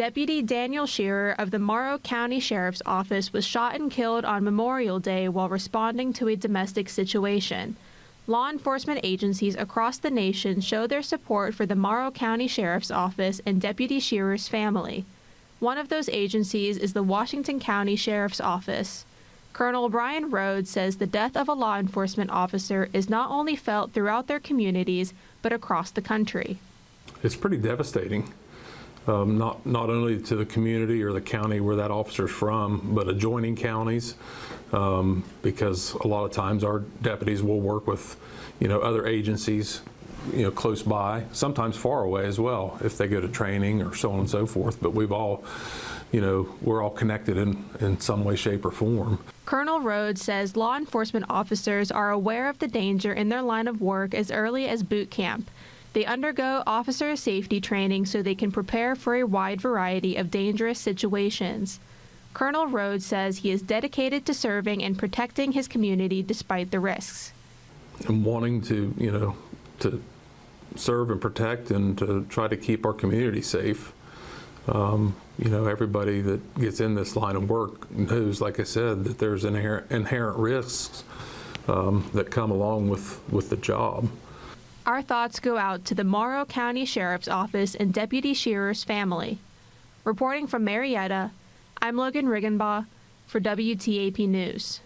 Deputy Daniel Shearer of the Morrow County Sheriff's Office was shot and killed on Memorial Day while responding to a domestic situation. Law enforcement agencies across the nation show their support for the Morrow County Sheriff's Office and Deputy Shearer's family. One of those agencies is the Washington County Sheriff's Office. Colonel Brian Rhodes says the death of a law enforcement officer is not only felt throughout their communities, but across the country. It's pretty devastating. Not only to the community or the county where that officer's from, but adjoining counties, because a lot of times our deputies will work with, other agencies, close by, sometimes far away as well, if they go to training or so on and so forth. But we're all connected in some way, shape, or form. Colonel Rhodes says law enforcement officers are aware of the danger in their line of work as early as boot camp. They undergo officer safety training so they can prepare for a wide variety of dangerous situations. Colonel Rhodes says he is dedicated to serving and protecting his community despite the risks. And wanting to, to serve and protect and to try to keep our community safe. Everybody that gets in this line of work knows, like I said, that there's inherent risks that come along with the job. Our thoughts go out to the Morrow County Sheriff's Office and Deputy Shearer's family. Reporting from Marietta, I'm Logan Riggenbaugh for WTAP News.